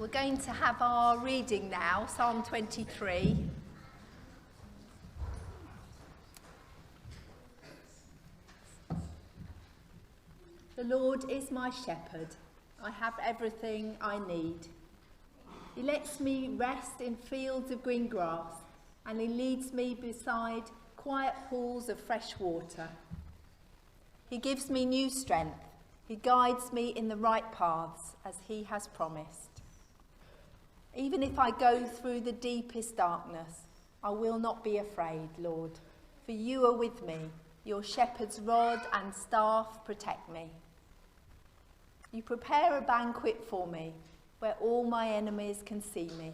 We're going to have our reading now, Psalm 23. The Lord is my shepherd. I have everything I need. He lets me rest in fields of green grass, and he leads me beside quiet pools of fresh water. He gives me new strength. He guides me in the right paths as he has promised. Even if I go through the deepest darkness, I will not be afraid, Lord, for you are with me. Your shepherd's rod and staff protect me. You prepare a banquet for me where all my enemies can see me.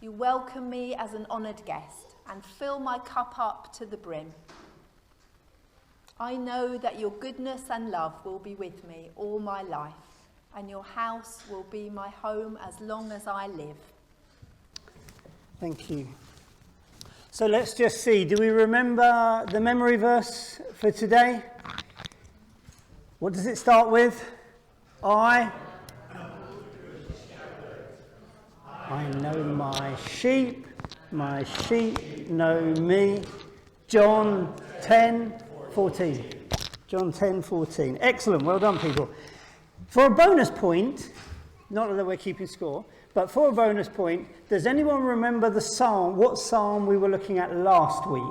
You welcome me as an honoured guest and fill my cup up to the brim. I know that your goodness and love will be with me all my life, and your house will be my home as long as I live. Thank you. So let's just see, do we remember the memory verse for today? What does it start with? I know my sheep know me. John 10:14. John 10:14. Excellent, well done, people. For a bonus point, not that we're keeping score, but for a bonus point, does anyone remember the psalm, what psalm we were looking at last week?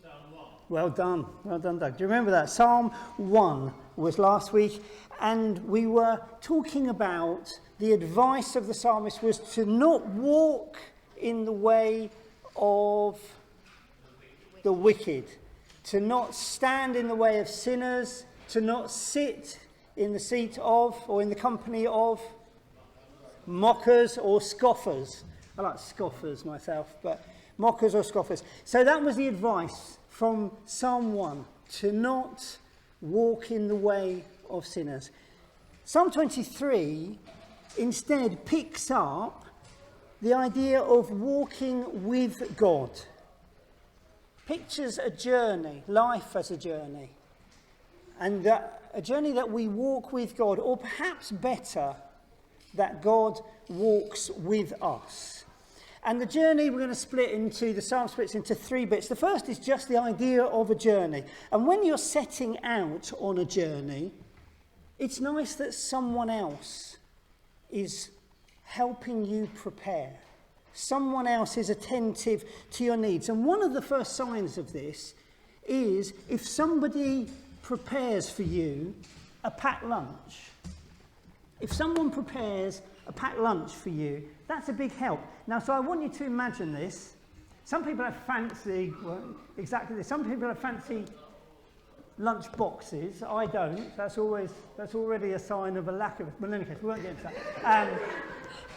Psalm 1. Well done, Doug. Do you remember that? Psalm 1 was last week, and we were talking about the advice of the psalmist was to not walk in the way of the wicked, to not stand in the way of sinners, to not sit in the seat of or in the company of mockers or scoffers. I like scoffers myself, but mockers or scoffers. So that was the advice from Psalm 1, to not walk in the way of sinners. Psalm 23 instead picks up the idea of walking with God. Pictures a journey, life as a journey, and a journey that we walk with God, or perhaps better, that God walks with us. And the journey, we're going to split into, the psalm splits into three bits. The first is just the idea of a journey. And when you're setting out on a journey, it's nice that someone else is helping you prepare. Someone else is attentive to your needs. And one of the first signs of this is if somebody prepares for you a packed lunch. If someone prepares a packed lunch for you, that's a big help. Now, so I want you to imagine this. Some people have fancy, well, exactly this. Some people have fancy lunch boxes. I don't. That's already a sign of a lack of. Well, in any case, we won't get into that.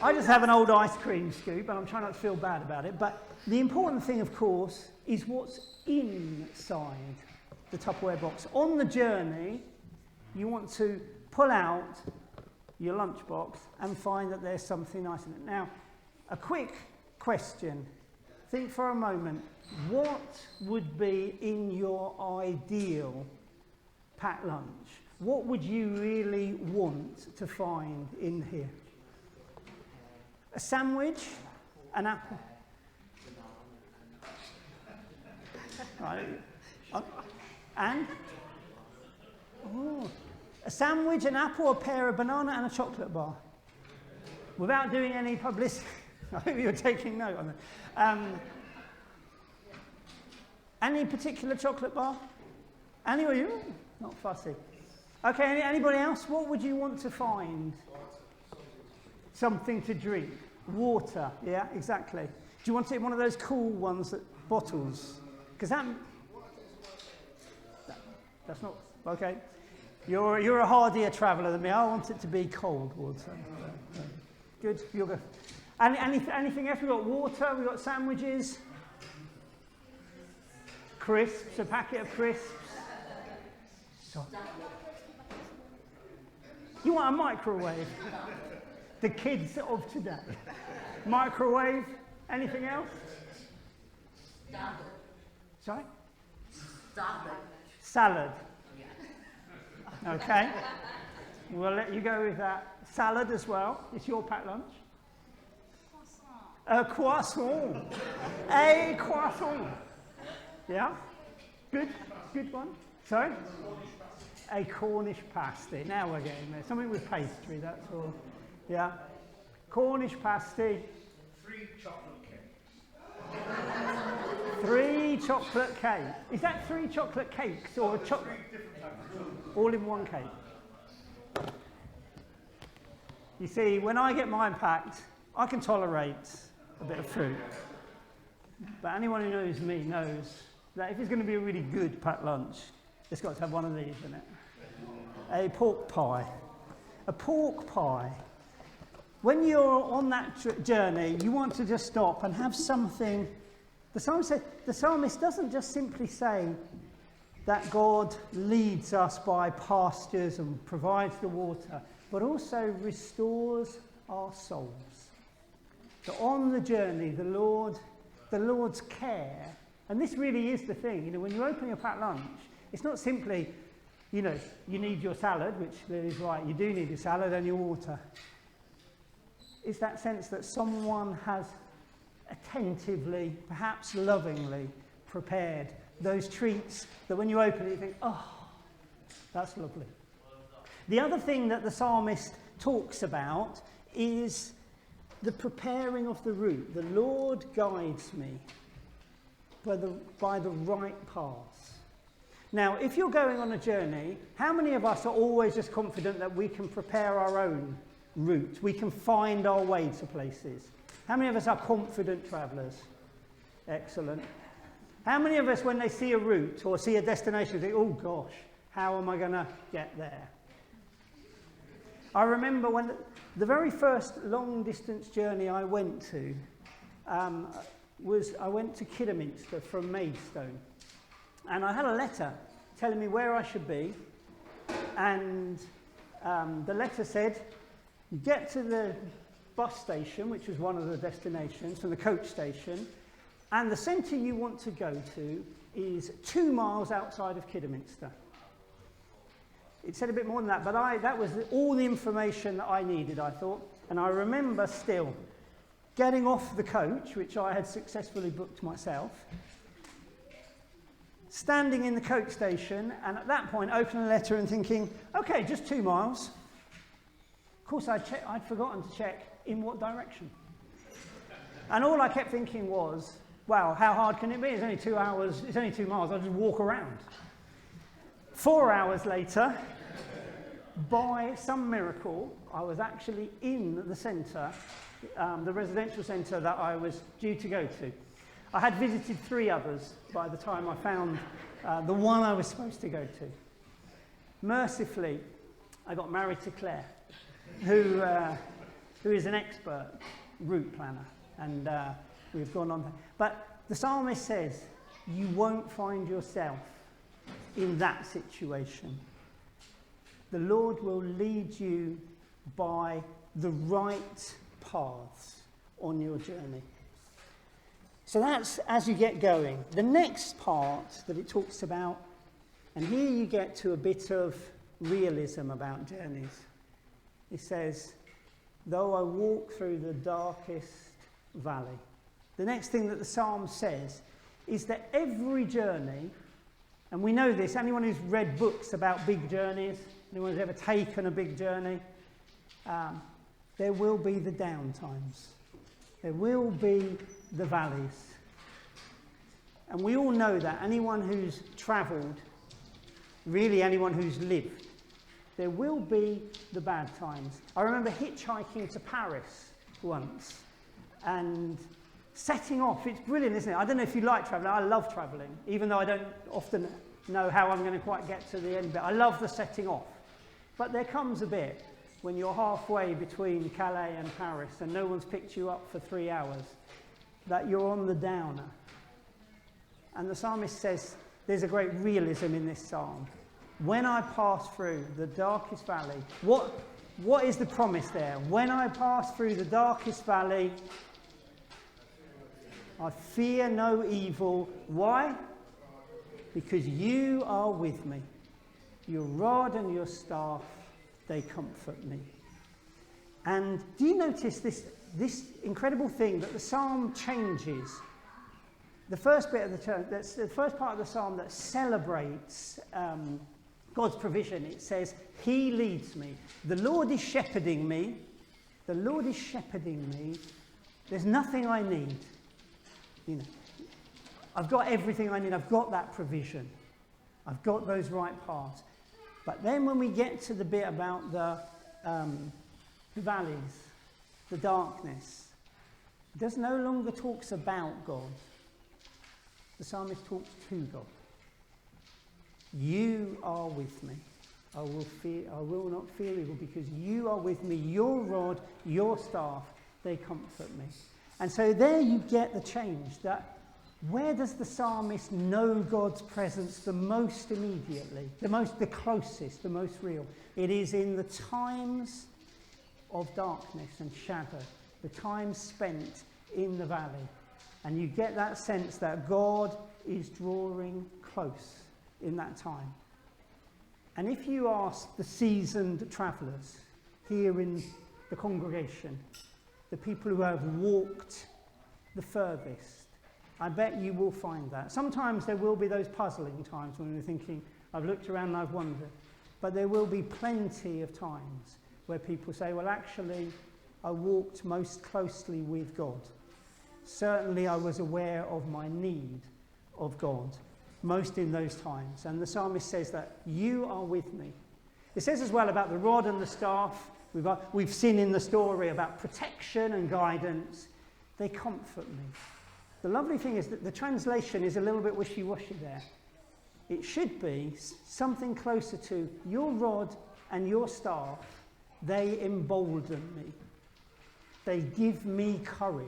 I just have an old ice cream scoop, and I'm trying not to feel bad about it. But the important thing, of course, is what's inside the Tupperware box. On the journey, you want to pull out your lunchbox and find that there's something nice in it. Now, a quick question. Think for a moment. What would be in your ideal packed lunch? What would you really want to find in here? A sandwich? An apple? Right. And? Oh. A sandwich, an apple, a pear, a banana, and a chocolate bar. Without doing any publicity. I hope you're taking note on that. Any particular chocolate bar? Anybody? Not fussy. Okay, anybody else? What would you want to find? Something to drink. Water. Yeah, exactly. Do you want it one of those cool ones, that bottles? Because that's not... Okay. You're a hardier traveller than me. I want it to be cold water. Good. You'll go. Anything else? We've got water. We've got sandwiches. Crisps. A packet of crisps. You want a microwave? The kids of today. Microwave. Anything else? Salad. Sorry? Salad. Salad. Okay. We'll let you go with that Salad as well. It's your packed lunch. A croissant. A croissant. Yeah? Good one. Sorry? A Cornish pasty. Now we're getting there. Something with pastry, that's all. Yeah? Cornish pasty. 3 chocolate cakes. 3 chocolate cakes. Is that 3 chocolate cakes or chocolate? 3 different types of All in one cake. You see, when I get mine packed, I can tolerate a bit of fruit. But anyone who knows me knows that if it's going to be a really good packed lunch, it's got to have one of these in it. A pork pie. A pork pie. When you're on that journey, you want to just stop and have something. The psalmist doesn't just simply say that God leads us by pastures and provides the water, but also restores our souls. So on the journey, the Lord's care, and this really is the thing, when you open your packed lunch, it's not simply, you need your salad, which is right, you do need your salad and your water. It's that sense that someone has attentively, perhaps lovingly, prepared those treats that when you open it, you think, oh, that's lovely. The other thing that the psalmist talks about is the preparing of the route. The Lord guides me by the right paths. Now, if you're going on a journey, how many of us are always just confident that we can prepare our own route? We can find our way to places. How many of us are confident travellers? Excellent. How many of us, when they see a route or see a destination, think, oh gosh, how am I going to get there? I remember when the very first long-distance journey I went to I went to Kidderminster from Maidstone. And I had a letter telling me where I should be. And the letter said, you get to the bus station, which was one of the destinations, from the coach station, and the centre you want to go to is 2 miles outside of Kidderminster. It said a bit more than that, but that was all the information that I needed, I thought. And I remember still getting off the coach, which I had successfully booked myself, standing in the coach station, and at that point opening a letter and thinking, okay, just 2 miles. Of course, I'd forgotten to check in what direction. And all I kept thinking was, wow, how hard can it be? It's only 2 hours, it's only 2 miles, I'll just walk around. 4 hours later, by some miracle, I was actually in the centre, the residential centre that I was due to go to. I had visited 3 others by the time I found the one I was supposed to go to. Mercifully, I got married to Claire, who is an expert route planner, and we've gone on. But the psalmist says, you won't find yourself in that situation. The Lord will lead you by the right paths on your journey. So that's as you get going. The next part that it talks about, and here you get to a bit of realism about journeys. It says, though I walk through the darkest valley. The next thing that the psalm says is that every journey, and we know this, anyone who's read books about big journeys, anyone who's ever taken a big journey, there will be the down times. There will be the valleys. And we all know that. Anyone who's travelled, really anyone who's lived, there will be the bad times. I remember hitchhiking to Paris once and setting off. It's brilliant, isn't it? I don't know if you like travelling. I love travelling, even though I don't often know how I'm going to quite get to the end of it. I love the setting off. But there comes a bit when you're halfway between Calais and Paris and no one's picked you up for 3 hours, that you're on the downer. And the psalmist says there's a great realism in this psalm. When I pass through the darkest valley, what is the promise there? When I pass through the darkest valley, I fear no evil. Why? Because you are with me. Your rod and your staff, they comfort me. And do you notice this incredible thing that the psalm changes? The first bit of the first part of the psalm that celebrates God's provision, it says, He leads me. The Lord is shepherding me. The Lord is shepherding me. There's nothing I need. You know, I've got everything I need. I've got that provision. I've got those right paths. But then when we get to the bit about the valleys, the darkness, it does no longer talks about God. The psalmist talks to God. You are with me. I will not fear evil because you are with me. Your rod, your staff, they comfort me. And so there you get the change. That where does the psalmist know God's presence the most immediately, the closest, the most real? It is in the times of darkness and shadow, the time spent in the valley. And you get that sense that God is drawing close in that time. And if you ask the seasoned travellers here in the congregation, the people who have walked the furthest, I bet you will find that. Sometimes there will be those puzzling times when you're thinking, I've looked around and I've wondered. But there will be plenty of times where people say, well, actually, I walked most closely with God. Certainly, I was aware of my need of God, most in those times. And the psalmist says that you are with me. It says as well about the rod and the staff. We've seen in the story about protection and guidance. They comfort me. The lovely thing is that the translation is a little bit wishy-washy there. It should be something closer to your rod and your staff, they embolden me. They give me courage,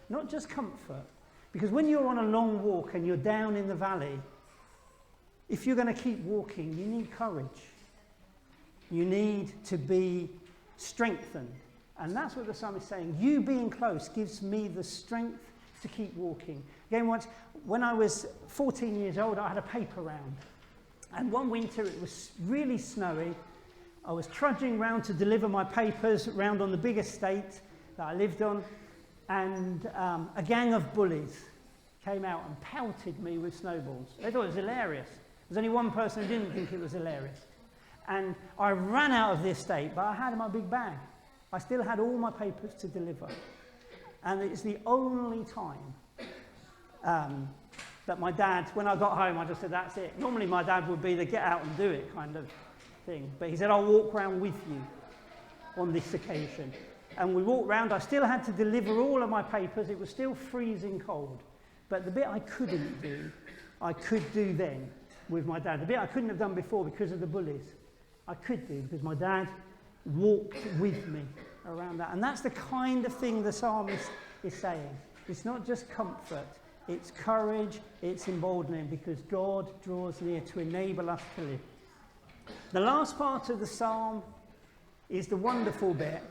not just comfort. Because when you're on a long walk and you're down in the valley, if you're going to keep walking, you need courage. You need to be strengthened. And that's what the psalmist is saying. You being close gives me the strength to keep walking. Again, once, when I was 14 years old, I had a paper round. And one winter, it was really snowy. I was trudging round to deliver my papers round on the big estate that I lived on. And a gang of bullies came out and pelted me with snowballs. They thought it was hilarious. There's only one person who didn't think it was hilarious. And I ran out of the estate, but I had my big bag. I still had all my papers to deliver. And it's the only time that my dad, when I got home, I just said, that's it. Normally my dad would be the get out and do it kind of thing. But he said, I'll walk around with you on this occasion. And we walked round. I still had to deliver all of my papers. It was still freezing cold. But the bit I couldn't do, I could do then with my dad. The bit I couldn't have done before because of the bullies, I could do because my dad walked with me around that. And that's the kind of thing the psalmist is saying. It's not just comfort, it's courage, it's emboldening because God draws near to enable us to live. The last part of the psalm is the wonderful bit.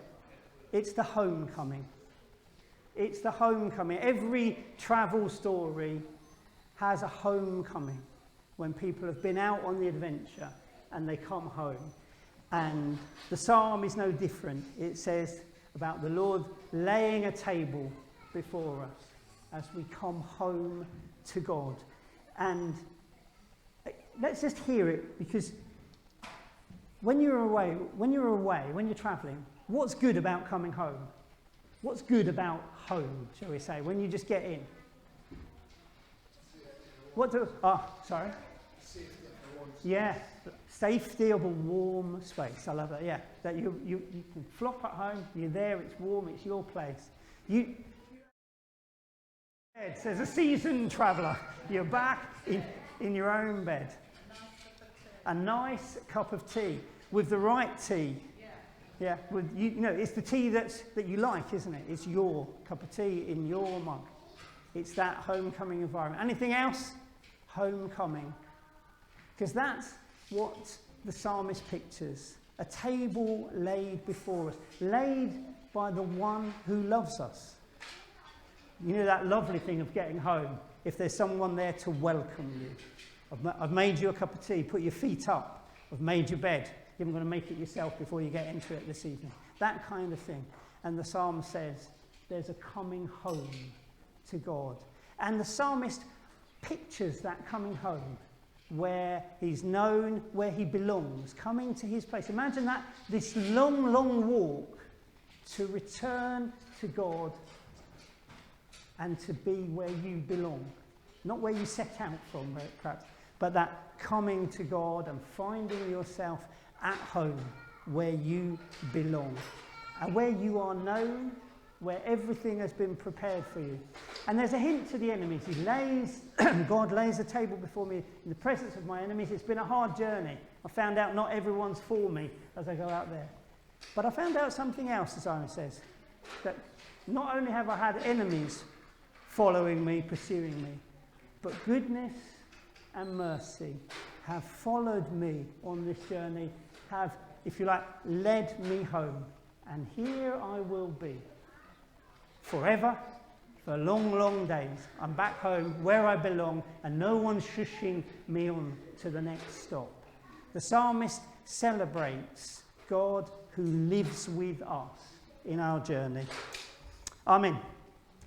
It's the homecoming. It's the homecoming. Every travel story has a homecoming when people have been out on the adventure and they come home. And the psalm is no different. It says about the Lord laying a table before us as we come home to God. And let's just hear it, because when you're away, when you're travelling, what's good about coming home? What's good about home, shall we say, when you just get in? Yeah, safety of a warm space. I love that, yeah. That you can flop at home, you're there, it's warm, it's your place. As a seasoned traveller, you're back in your own bed. A nice cup of tea, with the right tea. Yeah, it's the tea that you like, isn't it? It's your cup of tea in your mug. It's that homecoming environment. Anything else? Homecoming. Because that's what the psalmist pictures. A table laid before us, laid by the one who loves us. You know that lovely thing of getting home, if there's someone there to welcome you. I've made you a cup of tea, put your feet up. I've made your bed. You're going to make it yourself before you get into it this evening. that kind of thing. And the psalm says there's a coming home to God. And the psalmist pictures that coming home, where he's known, where he belongs, coming to his place. Imagine that, this long, long walk to return to God and to be where you belong. Not where you set out from, perhaps, but that coming to God and finding yourself at home where you belong. And where you are known, where everything has been prepared for you. And there's a hint to the enemies. God lays a table before me in the presence of my enemies. It's been a hard journey. I found out not everyone's for me as I go out there. But I found out something else, as Simon says, that not only have I had enemies following me, pursuing me, but goodness and mercy have followed me on this journey, have, if you like, led me home. And here I will be forever, for long, long days. I'm back home where I belong, and no one's shushing me on to the next stop. The psalmist celebrates God who lives with us in our journey. Amen.